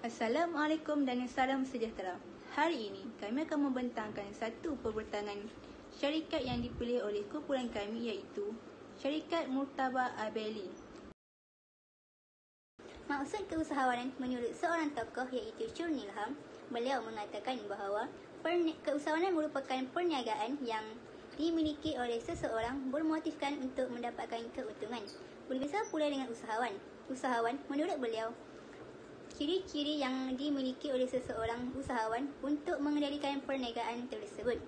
Assalamualaikum dan salam sejahtera. Hari ini kami akan membentangkan satu perbentangan syarikat yang dipilih oleh kumpulan kami, iaitu Syarikat Murtabak Abeli. Maksud keusahawanan menurut seorang tokoh iaitu Churn Ilham. Beliau mengatakan bahawa keusahawanan merupakan perniagaan yang dimiliki oleh seseorang bermotifkan untuk mendapatkan keuntungan. Berbeza pula dengan usahawan. Usahawan menurut beliau, ciri-ciri yang dimiliki oleh seseorang usahawan untuk mengendalikan perniagaan tersebut.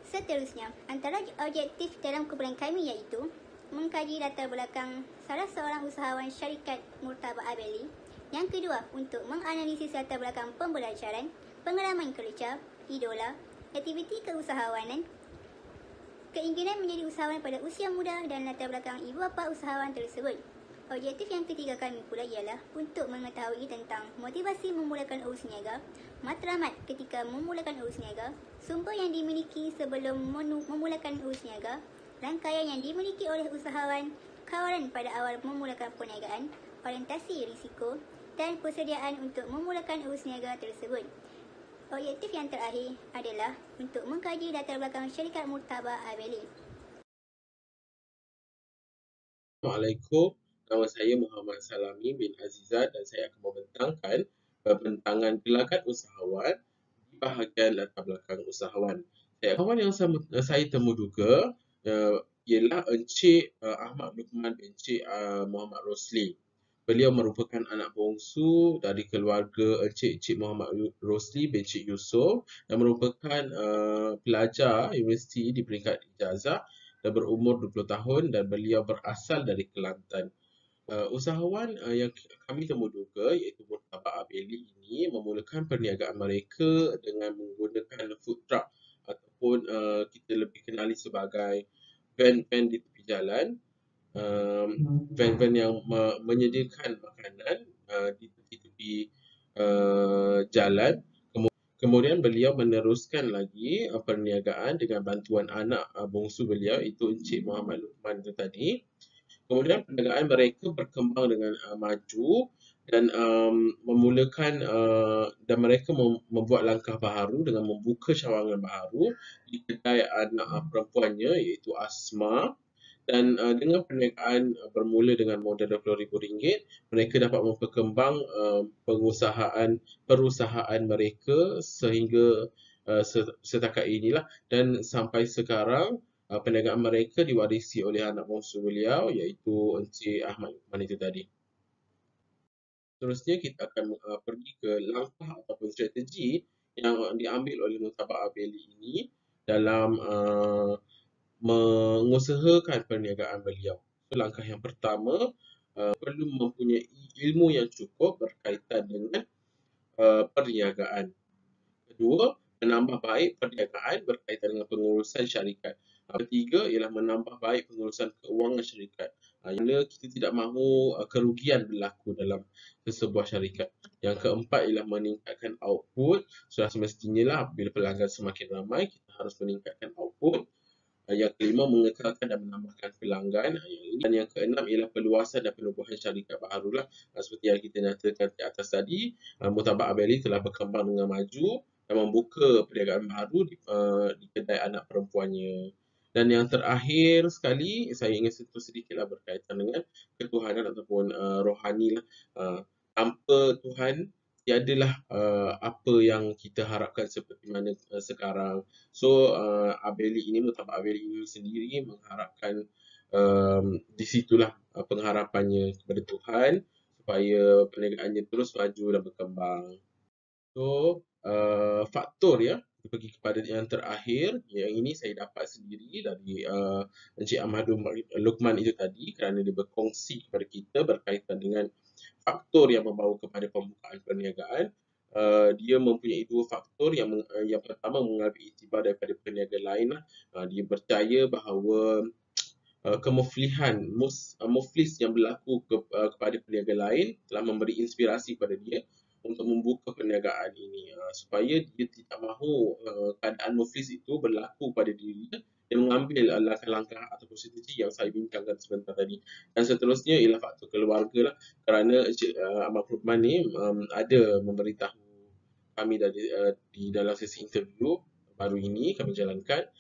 Seterusnya, antara objektif dalam kumpulan kami iaitu mengkaji latar belakang salah seorang usahawan syarikat Murtabak Abeli. Yang kedua, untuk menganalisis latar belakang pembelajaran, pengalaman kerja, idola, aktiviti keusahawanan, keinginan menjadi usahawan pada usia muda dan latar belakang ibu bapa usahawan tersebut. Objektif yang ketiga kami pula ialah untuk mengetahui tentang motivasi memulakan urus niaga, matlamat ketika memulakan urus niaga, sumber yang dimiliki sebelum memulakan urus niaga, rangkaian yang dimiliki oleh usahawan, kawalan pada awal memulakan perniagaan, orientasi risiko dan persediaan untuk memulakan urus niaga tersebut. Objektif yang terakhir adalah untuk mengkaji latar belakang syarikat Murtabak Abeli. Assalamualaikum, nama saya Muhammad Salami bin Azizat dan saya akan membentangkan perbentangan gelagat usahawan di bahagian latar belakang usahawan. Kawan yang saya temuduga ialah Encik Ahmad Luqman bin Encik Muhammad Rosli. Beliau merupakan anak bongsu dari keluarga Encik Muhammad Rosli bin Encik Yusof dan merupakan pelajar universiti di peringkat ijazah dan berumur 20 tahun dan beliau berasal dari Kelantan. Usahawan yang kami temuduga iaitu Murtabak Abeli ini memulakan perniagaan mereka dengan menggunakan food truck ataupun kita lebih kenali sebagai van-van di tepi jalan, van-van yang menyediakan makanan di tepi-tepi jalan. Kemudian beliau meneruskan lagi perniagaan dengan bantuan anak bongsu beliau iaitu Encik Muhammad Luqman itu tadi. Kemudian perniagaan mereka berkembang dengan maju dan memulakan dan mereka membuat langkah baru dengan membuka cawangan baru di kedai anak perempuannya iaitu Asma. Dan dengan perniagaan bermula dengan modal RM20,000, mereka dapat memperkembang perusahaan mereka sehingga setakat inilah, dan sampai sekarang perniagaan mereka diwarisi oleh anak bongsu beliau iaitu Encik Ahmad Luqman itu tadi. Seterusnya kita akan pergi ke langkah ataupun strategi yang diambil oleh Murtabak Abeli ini dalam mengusahakan perniagaan beliau. So, langkah yang pertama, perlu mempunyai ilmu yang cukup berkaitan dengan perniagaan. Kedua, menambah baik perniagaan berkaitan dengan pengurusan syarikat. Ketiga ialah menambah baik pengurusan keuangan syarikat. Kerana kita tidak mahu kerugian berlaku dalam sesebuah syarikat. Yang keempat ialah meningkatkan output. Sudah semestinya lah bila pelanggan semakin ramai, kita harus meningkatkan output. Yang kelima, mengekalkan dan menambahkan pelanggan. Dan yang keenam ialah perluasan dan penubuhan syarikat barulah. Seperti yang kita nyatakan di atas tadi, Murtabak Abeli telah berkembang dengan maju dan membuka perniagaan baru di kedai anak perempuannya. Dan yang terakhir sekali, saya ingin sentuh sedikitlah berkaitan dengan ketuhanan ataupun rohani lah. Tanpa Tuhan, tiadalah apa yang kita harapkan seperti mana sekarang. So, Murtabak Abeli ini sendiri mengharapkan di situlah pengharapannya kepada Tuhan supaya perniagaannya terus maju dan berkembang. So, faktor ya, pergi kepada yang terakhir, yang ini saya dapat sendiri dari Encik Ahmad Luqman itu tadi kerana dia berkongsi kepada kita berkaitan dengan faktor yang membawa kepada pembukaan perniagaan. Dia mempunyai dua faktor. Yang pertama mengambil iktibar daripada peniaga lain lah. Dia percaya bahawa kemuflihan muflis yang berlaku kepada peniaga lain telah memberi inspirasi kepada dia untuk membuka perniagaan ini supaya dia tidak mahu keadaan muflis itu berlaku pada dirinya dia mengambil langkah-langkah ataupun strategi yang saya bincangkan sebentar tadi. Dan seterusnya ialah faktor keluarga lah, kerana Encik Ahmad Lukman ni ada memberitahu kami di dalam sesi interview baru ini kami jalankan,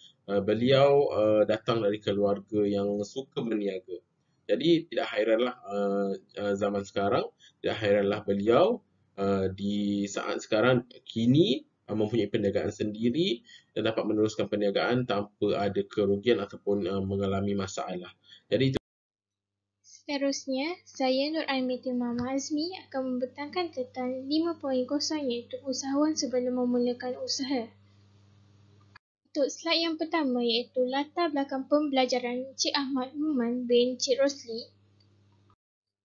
beliau datang dari keluarga yang suka berniaga. Jadi tidak hairanlah zaman sekarang, tidak hairanlah beliau di saat sekarang kini mempunyai perniagaan sendiri dan dapat meneruskan perniagaan tanpa ada kerugian ataupun mengalami masalah. Jadi itu. Seterusnya, saya Nur Aimatin Mama Azmi akan membentangkan tentang 5 poin kosong iaitu usahawan sebelum memulakan usaha. Untuk slide yang pertama iaitu latar belakang pembelajaran Encik Ahmad Lukman bin Encik Rosli.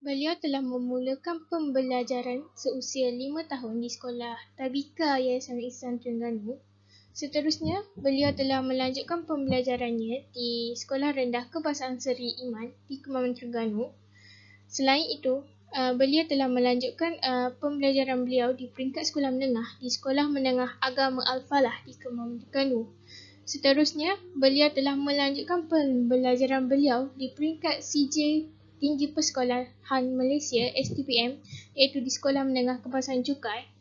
Beliau telah memulakan pembelajaran seusia 5 tahun di sekolah Tabika Yayasan Ihsan Terengganu. Seterusnya, beliau telah melanjutkan pembelajarannya di Sekolah Rendah Kebangsaan Seri Iman di Kemaman Terengganu. Selain itu, beliau telah melanjutkan pembelajaran beliau di peringkat sekolah menengah di Sekolah Menengah Agama Al-Falah di Kemaman Terengganu. Seterusnya, beliau telah melanjutkan pembelajaran beliau di peringkat CJ Tinggi Persekolahan Malaysia STPM iaitu di Sekolah Menengah Kebangsaan Jukai.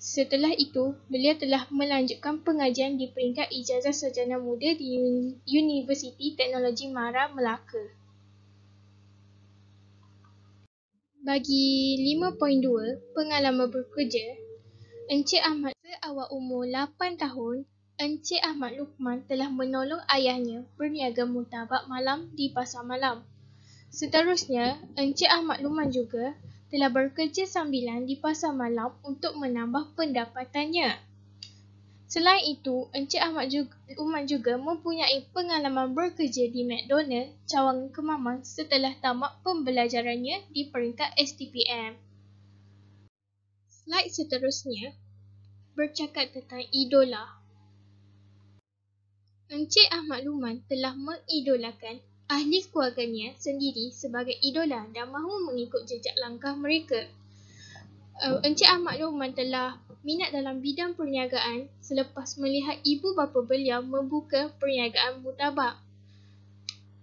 Setelah itu, beliau telah melanjutkan pengajian di peringkat Ijazah Sarjana Muda di Universiti Teknologi Mahara Melaka. Bagi 5.2, pengalaman bekerja, Encik Ahmad seawal umur 8 tahun, Encik Ahmad Lukman telah menolong ayahnya berniaga murtabak malam di pasar malam. Seterusnya, Encik Ahmad Lukman juga telah bekerja sambilan di pasar malam untuk menambah pendapatannya. Selain itu, Encik Ahmad Lukman juga mempunyai pengalaman bekerja di McDonald, Cawangan Kemaman setelah tamat pembelajarannya di peringkat STPM. Slide seterusnya bercakap tentang idola. Encik Ahmad Lukman telah mengidolakan ahli keluarganya sendiri sebagai idola dan mahu mengikut jejak langkah mereka. Encik Ahmad Lukman telah minat dalam bidang perniagaan selepas melihat ibu bapa beliau membuka perniagaan murtabak.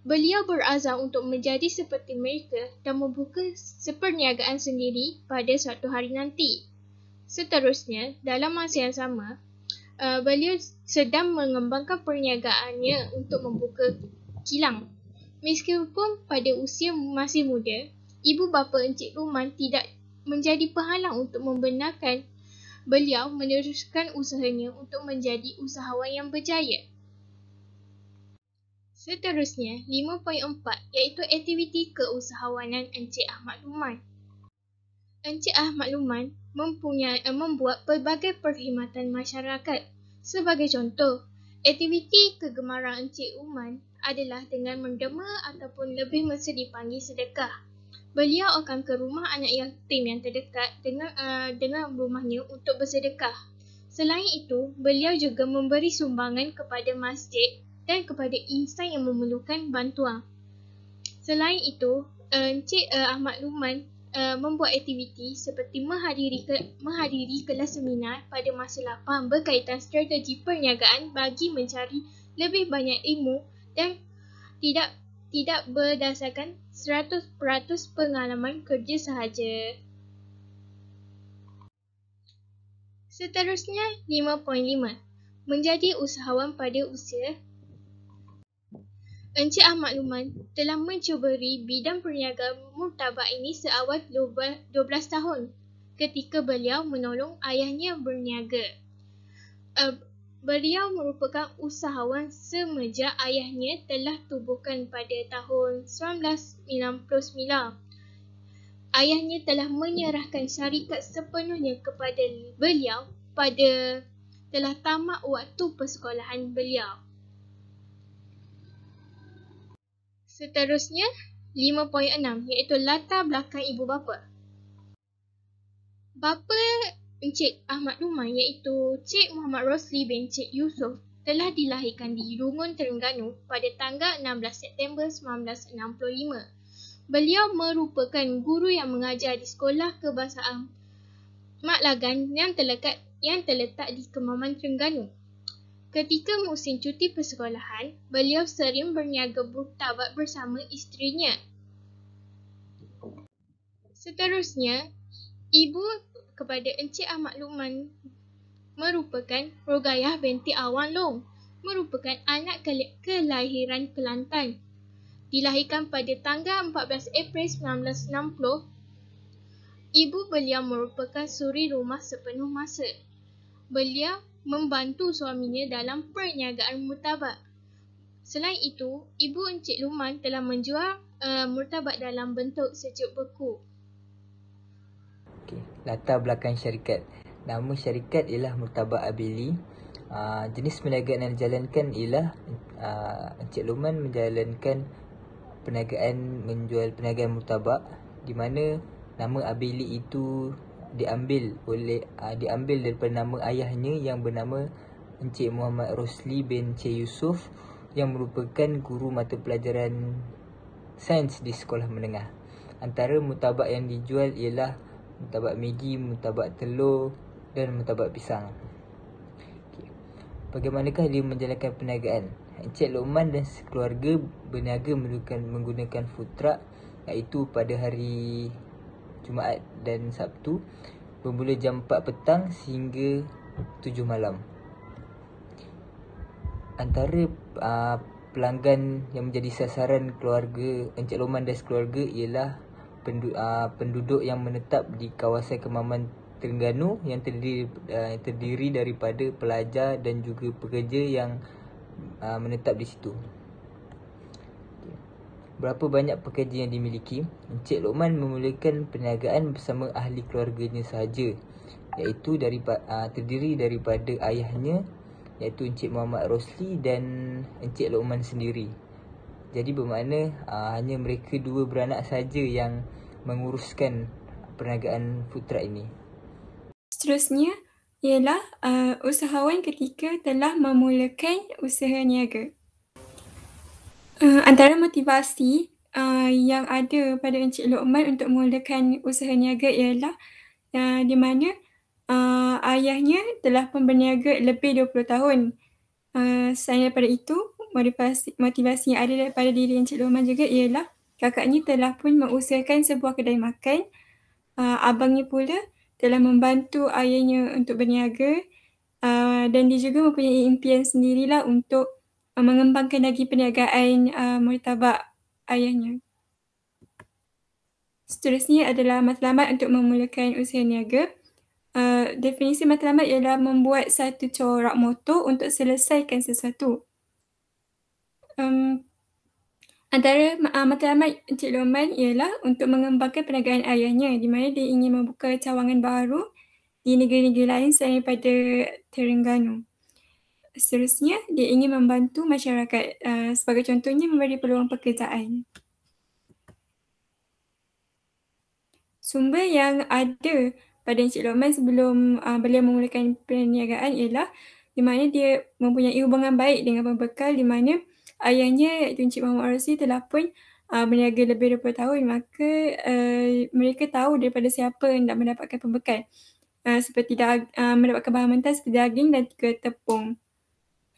Beliau berazam untuk menjadi seperti mereka dan membuka seperniagaan sendiri pada suatu hari nanti. Seterusnya, dalam masa yang sama, beliau sedang mengembangkan perniagaannya untuk membuka kilang. Meskipun pada usia masih muda, ibu bapa Encik Lukman tidak menjadi penghalang untuk membenarkan beliau meneruskan usahanya untuk menjadi usahawan yang berjaya. Seterusnya, 5.4 iaitu aktiviti keusahawanan Encik Ahmad Lukman. Encik Ahmad Lukman membuat pelbagai perkhidmatan masyarakat. Sebagai contoh, aktiviti kegemaran Encik Lukman adalah dengan menderma ataupun lebih mesra dipanggil sedekah. Beliau akan ke rumah anak yatim yang terdekat dengan rumahnya untuk bersedekah. Selain itu, beliau juga memberi sumbangan kepada masjid dan kepada insan yang memerlukan bantuan. Selain itu, Encik Ahmad Lukman membuat aktiviti seperti menghadiri kelas seminar pada masa lapang berkaitan strategi perniagaan bagi mencari lebih banyak ilmu dan tidak berdasarkan 100% pengalaman kerja sahaja. Seterusnya, 5.5. Menjadi usahawan pada usia. Encik Ahmad Lukman telah mencuburi bidang perniagaan murtabak ini seawal 12 tahun ketika beliau menolong ayahnya berniaga. Beliau merupakan usahawan semenjak ayahnya telah tubuhkan pada tahun 1999. Ayahnya telah menyerahkan syarikat sepenuhnya kepada beliau pada telah tamat waktu persekolahan beliau. Seterusnya, 5.6 iaitu latar belakang ibu bapa. Bapa Encik Ahmad Lukman iaitu Cik Muhammad Rosli bin Cik Yusof telah dilahirkan di Rungun, Terengganu pada tanggal 16 September 1965. Beliau merupakan guru yang mengajar di Sekolah Kebangsaan Mak Lagan yang terletak di Kemaman, Terengganu. Ketika musim cuti persekolahan, beliau sering berniaga murtabat bersama isterinya. Seterusnya, ibu kepada Encik Ahmad Luqman merupakan Rogayah binti Awan Long, merupakan anak kelahiran Kelantan. Dilahirkan pada tanggal 14 April 1960, ibu beliau merupakan suri rumah sepenuh masa. Beliau membantu suaminya dalam perniagaan murtabat. Selain itu, ibu Encik Luqman telah menjual murtabat dalam bentuk sejuk beku. Okey, latar belakang syarikat. Nama syarikat ialah Murtabat Abili. Jenis perniagaan yang dijalankan ialah Encik Luqman menjalankan perniagaan menjual perniagaan murtabak, di mana nama Abili itu diambil daripada nama ayahnya yang bernama Encik Muhammad Rosli bin Encik Yusof, yang merupakan guru mata pelajaran sains di sekolah menengah. Antara murtabak yang dijual ialah murtabak Maggi, murtabak telur dan murtabak pisang. Okay. Bagaimanakah dia menjalankan perniagaan? Encik Luqman dan sekeluarga berniaga menggunakan food truck, iaitu pada hari Jumaat dan Sabtu bermula jam 4 petang sehingga 7 malam. Antara pelanggan yang menjadi sasaran keluarga Encik Luqman dan sekeluarga ialah penduduk yang menetap di kawasan Kemaman Terengganu yang terdiri daripada pelajar dan juga pekerja yang menetap di situ. Berapa banyak pekerja yang dimiliki? Encik Luqman memulakan perniagaan bersama ahli keluarganya sahaja, iaitu terdiri daripada ayahnya, iaitu Encik Muhammad Rosli, dan Encik Luqman sendiri. Jadi bermakna hanya mereka dua beranak saja yang menguruskan perniagaan food truck ini. Seterusnya ialah usahawan ketika telah memulakan usaha niaga. Antara motivasi yang ada pada Encik Luqman untuk memulakan usaha niaga ialah di mana ayahnya telah pun berniaga lebih 20 tahun. Selain daripada itu, motivasi yang ada daripada diri Encik Luqman juga ialah kakaknya telah pun mengusahakan sebuah kedai makan. Abangnya pula telah membantu ayahnya untuk berniaga, dan dia juga mempunyai impian sendirilah untuk mengembangkan lagi perniagaan murtabak ayahnya. Seterusnya adalah matlamat untuk memulakan usaha niaga. Definisi matlamat ialah membuat satu corak motor untuk selesaikan sesuatu. Antara matlamat Encik Luqman ialah untuk mengembangkan perniagaan ayahnya, di mana dia ingin membuka cawangan baru di negeri-negeri lain selain daripada Terengganu. Seterusnya, dia ingin membantu masyarakat, sebagai contohnya memberi peluang pekerjaan. Sumber yang ada pada Encik Luqman sebelum beliau memulakan perniagaan ialah di mana dia mempunyai hubungan baik dengan pembekal, di mana ayahnya iaitu Encik Muhammad Rosli telah pun berniaga lebih 20 tahun, maka mereka tahu daripada siapa yang nak mendapatkan pembekal, seperti mendapatkan bahan mentah seperti daging dan juga tepung.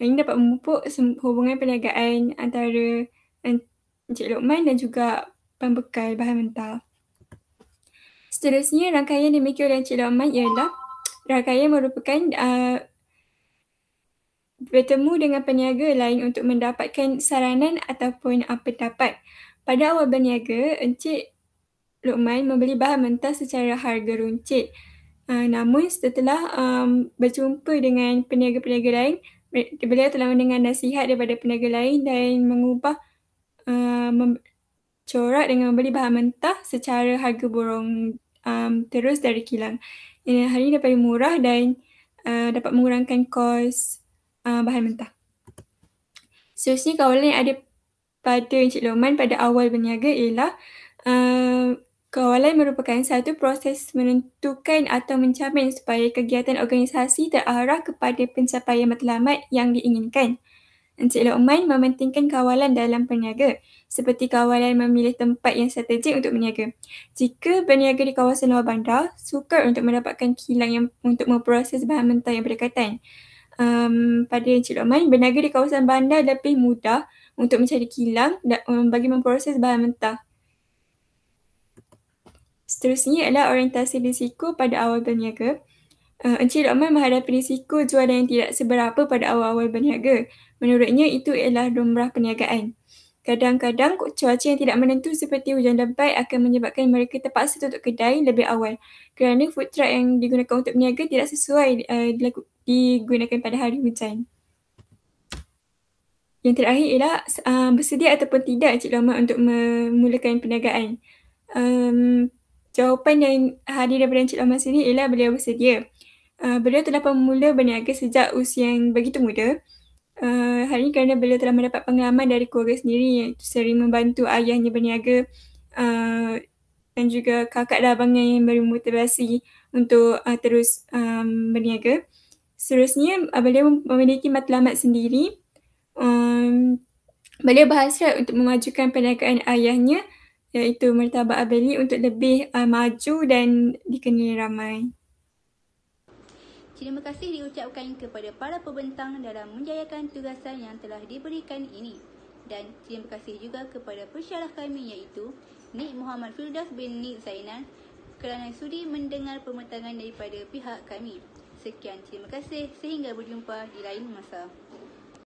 Ini dapat memupuk hubungan perniagaan antara Encik Luqman dan juga pembekal bahan mentah. Seterusnya, rangkaian yang dimiliki oleh Encik Luqman ialah rangkaian merupakan bertemu dengan peniaga lain untuk mendapatkan saranan ataupun pendapat. Pada awal berniaga, Encik Luqman membeli bahan mentah secara harga runcit. Namun setelah berjumpa dengan peniaga-peniaga lain, beliau telah mendengar nasihat daripada peniaga lain dan mengubah corak dengan membeli bahan mentah secara harga borong terus dari kilang. Hal ini dapat murah dan dapat mengurangkan kos bahan mentah. Seterusnya, kawalan yang ada pada Encik Luqman pada awal berniaga ialah kawalan merupakan satu proses menentukan atau mencamin supaya kegiatan organisasi terarah kepada pencapaian matlamat yang diinginkan. Encik Luqman mementingkan kawalan dalam berniaga, seperti kawalan memilih tempat yang strategik untuk berniaga. Jika berniaga di kawasan luar bandar, sukar untuk mendapatkan kilang yang untuk memproses bahan mentah yang berdekatan. pada Encik Lokman, berniaga di kawasan bandar lebih mudah untuk mencari kilang bagi memproses bahan mentah. Seterusnya adalah orientasi risiko pada awal berniaga. Encik Lokman menghadapi risiko jualan yang tidak seberapa pada awal-awal berniaga. Menurutnya, itu ialah lumrah perniagaan. Kadang-kadang, cuaca yang tidak menentu seperti hujan lebat akan menyebabkan mereka terpaksa tutup kedai lebih awal kerana food truck yang digunakan untuk berniaga tidak sesuai digunakan pada hari hujan. Yang terakhir ialah bersedia ataupun tidak Encik Lokman untuk memulakan perniagaan. Jawapan yang hadir daripada Encik Lokman sendiri ialah beliau bersedia. Beliau telah bermula berniaga sejak usia yang begitu muda. Hal ini kerana beliau telah mendapat pengalaman dari keluarga sendiri yang sering membantu ayahnya berniaga dan juga kakak dan abangnya yang bermotivasi untuk terus berniaga. Seterusnya, beliau memiliki matlamat sendiri. Beliau berhasrat untuk memajukan perniagaan ayahnya iaitu Martabak Abeli untuk lebih maju dan dikenali ramai. Terima kasih diucapkan kepada para pembentang dalam menjayakan tugasan yang telah diberikan ini. Dan terima kasih juga kepada pensyarah kami iaitu Nik Muhammad Firdaus bin Nik Zainal kerana sudi mendengar pembentangan daripada pihak kami. Sekian, terima kasih sehingga berjumpa di lain masa.